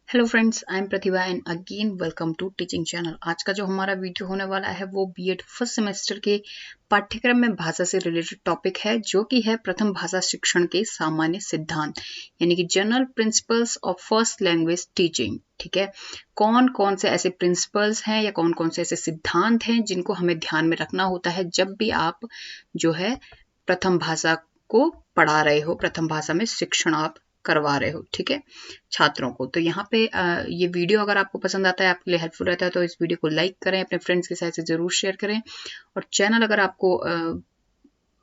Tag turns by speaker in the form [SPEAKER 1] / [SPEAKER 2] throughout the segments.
[SPEAKER 1] Hello friends, I am Pratibha and again welcome to teaching channel. आज का जो हमारा वीडियो होने वाला है वो बीएड फर्स्ट सेमेस्टर के पाठ्यक्रम में भाषा से रिलेटेड टॉपिक है, जो कि है प्रथम भाषा शिक्षण के सामान्य सिद्धांत, यानी कि general principles of first language teaching. ठीक है, कौन कौन से ऐसे प्रिंसिपल्स हैं या कौन कौन से ऐसे सिद्धांत हैं जिनको हमें ध्यान में रखना होता है जब भी आप जो है प्रथम भाषा को पढ़ा रहे हो, प्रथम भाषा में शिक्षण आप करवा रहे हो। ठीक है छात्रों को। तो यहाँ पे ये वीडियो अगर आपको पसंद आता है, आपके लिए हेल्पफुल रहता है, तो इस वीडियो को लाइक करें, अपने फ्रेंड्स के साथ जरूर शेयर करें। और चैनल अगर आपको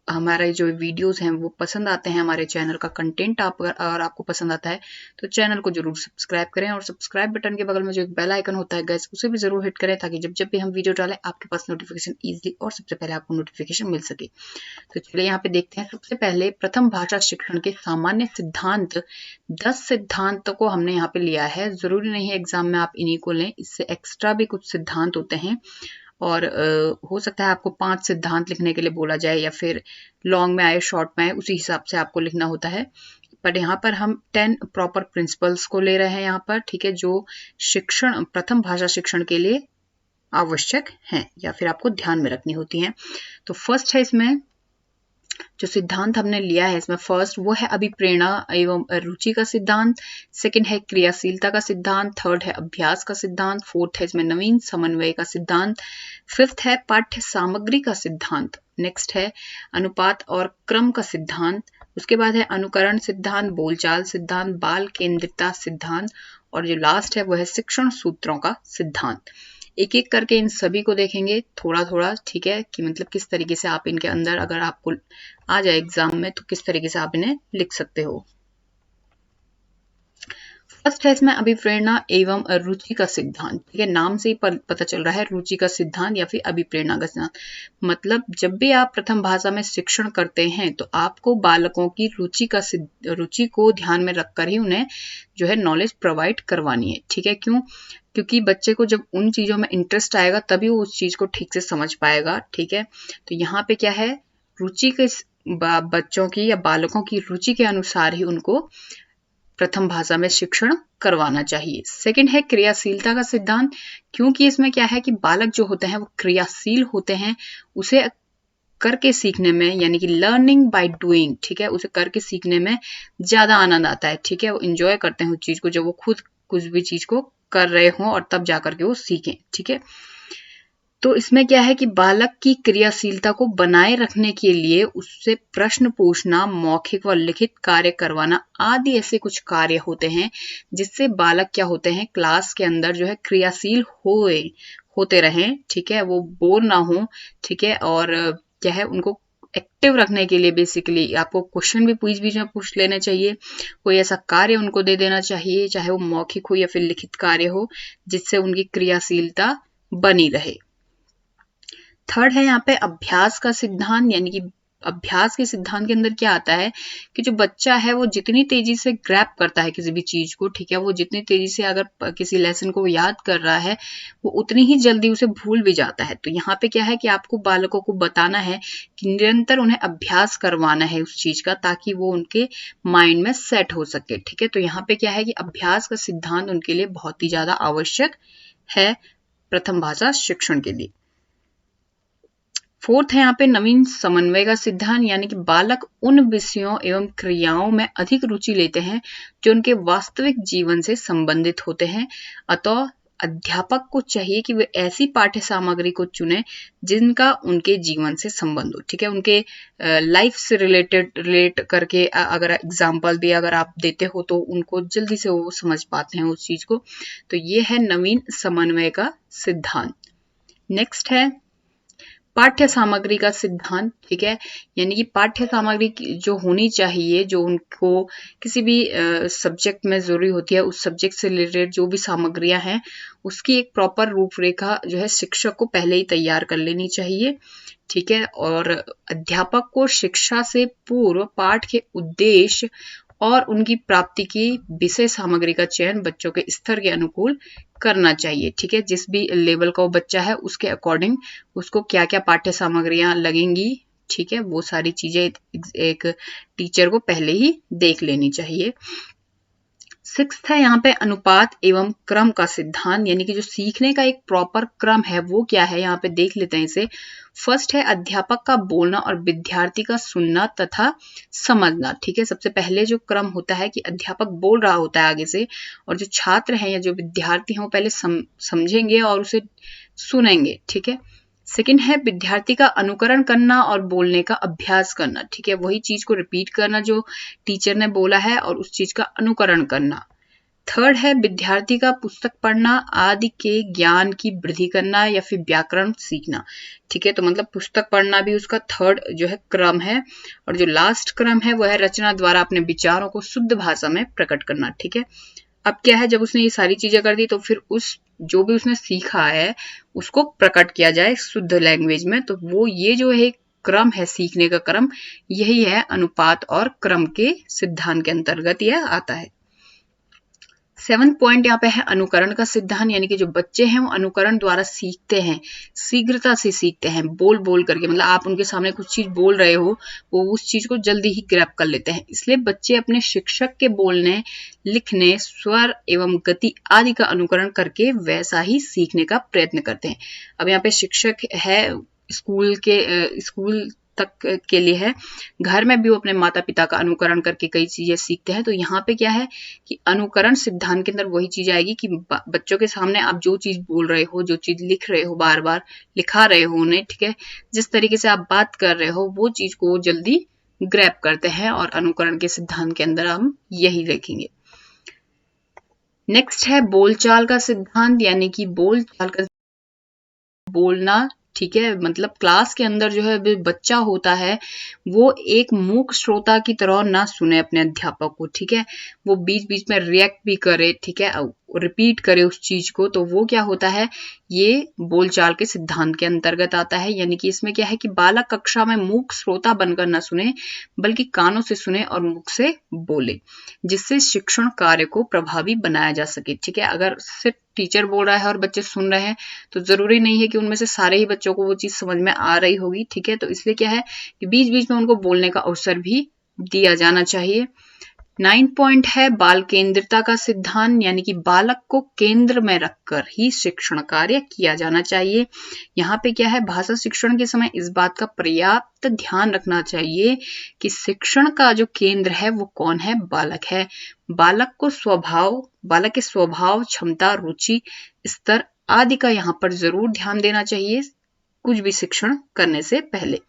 [SPEAKER 1] हमारे जो वीडियोस हैं वो पसंद आते हैं, हमारे चैनल का कंटेंट अगर आपको पसंद आता है तो चैनल को जरूर सब्सक्राइब करें। और सब्सक्राइब बटन के बगल में जो एक बेल आइकन होता है गाइस, उसे भी जरूर हिट करें, ताकि जब जब भी हम वीडियो डालें आपके पास नोटिफिकेशन इजीली और सबसे पहले आपको नोटिफिकेशन मिल सके। तो चलिए यहाँ पे देखते हैं। सबसे पहले प्रथम भाषा शिक्षण के सामान्य सिद्धांत, 10 सिद्धांत को हमने यहाँ पे लिया है। जरूरी नहीं है एग्जाम में आप इन्हीं को लें, इससे एक्स्ट्रा भी कुछ सिद्धांत होते हैं और हो सकता है आपको 5 सिद्धांत लिखने के लिए बोला जाए, या फिर लॉन्ग में आए शॉर्ट में आए, उसी हिसाब से आपको लिखना होता है। पर यहाँ पर हम 10 प्रॉपर प्रिंसिपल्स को ले रहे हैं यहाँ पर। ठीक है, जो शिक्षण प्रथम भाषा शिक्षण के लिए आवश्यक हैं या फिर आपको ध्यान में रखनी होती हैं। तो फर्स्ट है इसमें जो सिद्धांत हमने लिया है, इसमें फर्स्ट वो है अभिप्रेरणा एवं रुचि का सिद्धांत। सेकंड है क्रियाशीलता का सिद्धांत। थर्ड है अभ्यास का सिद्धांत। फोर्थ है इसमें नवीन समन्वय का सिद्धांत। फिफ्थ है पाठ्य सामग्री का सिद्धांत। नेक्स्ट है अनुपात और क्रम का सिद्धांत। उसके बाद है अनुकरण सिद्धांत, बोलचाल सिद्धांत, बाल केंद्रितता सिद्धांत, और जो लास्ट है वो है शिक्षण सूत्रों का सिद्धांत। एक एक करके इन सभी को देखेंगे थोड़ा थोड़ा। ठीक है, कि मतलब किस तरीके से आप इनके अंदर, अगर आपको आ जाए एग्जाम में, तो किस तरीके से आप इन्हें लिख सकते हो। फर्स्ट है इसमें अभिप्रेरणा एवं रुचि का सिद्धांत। ठीक है, नाम से ही पता चल रहा है, रुचि का सिद्धांत या फिर अभिप्रेरणा का सिद्धांत। मतलब जब भी आप प्रथम भाषा में शिक्षण करते हैं तो आपको बालकों की रुचि को ध्यान में रखकर ही उन्हें जो है नॉलेज प्रोवाइड करवानी है। ठीक है, क्यों? क्योंकि बच्चे को जब उन चीजों में इंटरेस्ट आएगा तभी वो उस चीज को ठीक से समझ पाएगा। ठीक है, तो यहाँ पे क्या है, रुचि के बच्चों की या बालकों की रुचि के अनुसार ही उनको प्रथम भाषा में शिक्षण करवाना चाहिए। सेकंड है क्रियाशीलता का सिद्धांत, क्योंकि इसमें क्या है कि बालक जो होते हैं वो क्रियाशील होते हैं, उसे करके सीखने में, यानी कि लर्निंग बाय डूइंग। ठीक है, उसे करके सीखने में ज्यादा आनंद आता है। ठीक है, वो इंजॉय करते हैं उस चीज को, जब वो खुद कुछ भी चीज को कर रहे हों और तब जाकर के वो सीखें। ठीक है, तो इसमें क्या है कि बालक की क्रियाशीलता को बनाए रखने के लिए उससे प्रश्न पूछना, मौखिक व लिखित कार्य करवाना आदि ऐसे कुछ कार्य होते हैं जिससे बालक क्या होते हैं, क्लास के अंदर जो है क्रियाशील होते रहें। ठीक है, वो बोर ना हो। ठीक है, और क्या है, उनको एक्टिव रखने के लिए बेसिकली आपको क्वेश्चन भी बीच बीच में पूछ लेने चाहिए। कोई ऐसा कार्य उनको दे देना चाहिए, चाहे वो मौखिक हो या फिर लिखित कार्य हो, जिससे उनकी क्रियाशीलता बनी रहे। थर्ड है यहाँ पे अभ्यास का सिद्धांत, यानी कि अभ्यास के सिद्धांत के अंदर क्या आता है कि जो बच्चा है वो जितनी तेजी से ग्रैप करता है किसी भी चीज को, ठीक है, वो जितनी तेजी से अगर किसी लेसन को याद कर रहा है, वो उतनी ही जल्दी उसे भूल भी जाता है। तो यहाँ पे क्या है कि आपको बालकों को बताना है कि निरंतर उन्हें अभ्यास करवाना है उस चीज का, ताकि वो उनके माइंड में सेट हो सके। ठीक है, तो यहाँ पे क्या है कि अभ्यास का सिद्धांत उनके लिए बहुत ही ज्यादा आवश्यक है प्रथम भाषा शिक्षण के लिए। फोर्थ है यहाँ पे नवीन समन्वय का सिद्धांत, यानी कि बालक उन विषयों एवं क्रियाओं में अधिक रुचि लेते हैं जो उनके वास्तविक जीवन से संबंधित होते हैं। अतः अध्यापक को चाहिए कि वे ऐसी पाठ्य सामग्री को चुने जिनका उनके जीवन से संबंध हो। ठीक है, उनके लाइफ से रिलेट करके अगर एग्जाम्पल भी अगर आप देते हो तो उनको जल्दी से वो समझ पाते हैं उस चीज को। तो ये है नवीन समन्वय का सिद्धांत। नेक्स्ट है पाठ्य सामग्री का सिद्धांत। ठीक है, यानी कि पाठ्य सामग्री जो होनी चाहिए, जो उनको किसी भी सब्जेक्ट में जरूरी होती है, उस सब्जेक्ट से रिलेटेड जो भी सामग्रियां हैं उसकी एक प्रॉपर रूपरेखा जो है शिक्षक को पहले ही तैयार कर लेनी चाहिए। ठीक है, और अध्यापक को शिक्षा से पूर्व पाठ के उद्देश्य और उनकी प्राप्ति की विषय सामग्री का चयन बच्चों के स्तर के अनुकूल करना चाहिए। ठीक है, जिस भी लेवल का वो बच्चा है उसके अकॉर्डिंग उसको क्या क्या पाठ्य सामग्रियां लगेंगी, ठीक है, वो सारी चीजें एक टीचर को पहले ही देख लेनी चाहिए। सिक्स्थ है यहाँ पे अनुपात एवं क्रम का सिद्धांत, यानी कि जो सीखने का एक प्रॉपर क्रम है वो क्या है, यहाँ पे देख लेते हैं इसे। फर्स्ट है अध्यापक का बोलना और विद्यार्थी का सुनना तथा समझना। ठीक है, सबसे पहले जो क्रम होता है कि अध्यापक बोल रहा होता है आगे से, और जो छात्र हैं या जो विद्यार्थी हैं वो पहले समझेंगे और उसे सुनेंगे। ठीक है, सेकंड है विद्यार्थी का अनुकरण करना और बोलने का अभ्यास करना। ठीक है, वही चीज को रिपीट करना जो टीचर ने बोला है और उस चीज का अनुकरण करना। थर्ड है विद्यार्थी का पुस्तक पढ़ना आदि के ज्ञान की वृद्धि करना या फिर व्याकरण सीखना। ठीक है, तो मतलब पुस्तक पढ़ना भी उसका थर्ड जो है क्रम है। और जो लास्ट क्रम है वो है रचना द्वारा अपने विचारों को शुद्ध भाषा में प्रकट करना। ठीक है, अब क्या है, जब उसने ये सारी चीजें कर दी तो फिर उस जो भी उसने सीखा है उसको प्रकट किया जाए शुद्ध लैंग्वेज में। तो वो ये जो है क्रम है सीखने का क्रम, यही है अनुपात और क्रम के सिद्धांत के अंतर्गत यह आता है। 7th पॉइंट यहाँ पे है अनुकरण का सिद्धांत, यानी कि जो बच्चे हैं वो अनुकरण द्वारा सीखते हैं, शीघ्रता से सीखते हैं, बोल बोल करके। मतलब आप उनके सामने कुछ चीज बोल रहे हो, वो उस चीज को जल्दी ही ग्रैब कर लेते हैं। इसलिए बच्चे अपने शिक्षक के बोलने, लिखने, स्वर एवं गति आदि का अनुकरण करके वैसा ही सीखने का प्रयत्न करते हैं। अब यहाँ पे शिक्षक है स्कूल तक के लिए है, घर में भी वो अपने माता पिता का अनुकरण करके कई चीजें सीखते हैं। तो यहाँ पे क्या है कि अनुकरण सिद्धांत के अंदर वही चीज आएगी कि बच्चों के सामने आप जो चीज बोल रहे हो, जो चीज लिख रहे हो, बार बार लिखा रहे हो उन्हें, ठीक है, जिस तरीके से आप बात कर रहे हो वो चीज को जल्दी ग्रैब करते हैं, और अनुकरण के सिद्धांत के अंदर हम यही देखेंगे। नेक्स्ट है बोलचाल का सिद्धांत, यानी कि बोलचाल का बोलना। ठीक है, मतलब क्लास के अंदर जो है बच्चा होता है वो एक मूक श्रोता की तरह ना सुने अपने अध्यापक को। ठीक है, वो बीच बीच में रिएक्ट भी करे, ठीक है, रिपीट करे उस चीज को। तो वो क्या होता है, ये बोलचाल के सिद्धांत के अंतर्गत आता है। यानी कि इसमें क्या है कि बालक कक्षा में मूक श्रोता बनकर न सुने बल्कि कानों से सुने और मुख से बोले, जिससे शिक्षण कार्य को प्रभावी बनाया जा सके। ठीक है, अगर सिर्फ टीचर बोल रहा है और बच्चे सुन रहे हैं तो जरूरी नहीं है कि उनमें से सारे ही बच्चों को वो चीज समझ में आ रही होगी। ठीक है, तो इसलिए क्या है कि बीच बीच में उनको बोलने का अवसर भी दिया जाना चाहिए। 9 पॉइंट है बाल केंद्रिता का सिद्धांत, यानी कि बालक को केंद्र में रखकर ही शिक्षण कार्य किया जाना चाहिए। यहाँ पे क्या है, भाषा शिक्षण के समय इस बात का पर्याप्त ध्यान रखना चाहिए कि शिक्षण का जो केंद्र है वो कौन है, बालक है। बालक के स्वभाव, क्षमता, रुचि, स्तर आदि का यहाँ पर जरूर ध्यान देना चाहिए कुछ भी शिक्षण करने से पहले,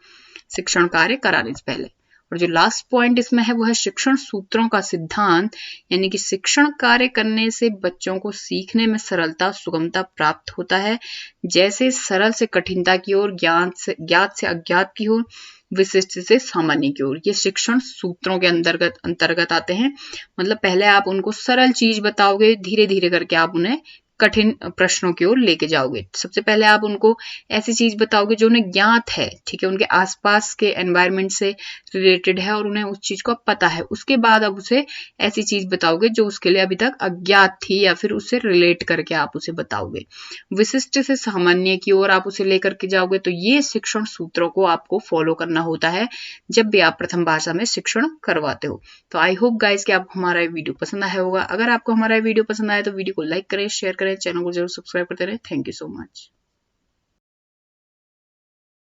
[SPEAKER 1] शिक्षण कार्य कराने से पहले। और जो लास्ट पॉइंट इसमें है वो है शिक्षण सूत्रों का सिद्धांत, यानी कि शिक्षण कार्य करने से बच्चों को सीखने में सरलता, सुगमता प्राप्त होता है। जैसे सरल से कठिनता की ओर, ज्ञात से अज्ञात की ओर, विशिष्ट से सामान्य की ओर, ये शिक्षण सूत्रों के अंतर्गत आते हैं। मतलब पहले आप उनको सरल चीज बताओगे, धीरे धीरे करके आप उन्हें कठिन प्रश्नों की ओर लेके जाओगे। सबसे पहले आप उनको ऐसी चीज बताओगे जो उन्हें ज्ञात है, ठीक है, उनके आसपास के एनवायरनमेंट से रिलेटेड है और उन्हें उस चीज को पता है। उसके बाद आप उसे ऐसी चीज बताओगे जो उसके लिए अभी तक अज्ञात थी, या फिर उससे रिलेट करके आप उसे बताओगे। विशिष्ट से सामान्य की ओर आप उसे लेकर के जाओगे। तो ये शिक्षण सूत्रों को आपको फॉलो करना होता है जब भी आप प्रथम भाषा में शिक्षण करवाते हो। तो आई होप गाइज कि आपको हमारा वीडियो पसंद आया होगा। अगर आपको हमारा वीडियो पसंद आया तो वीडियो को लाइक करें, शेयर करें, चैनल को जरूर सब्सक्राइब करते रहे। Thank you so much.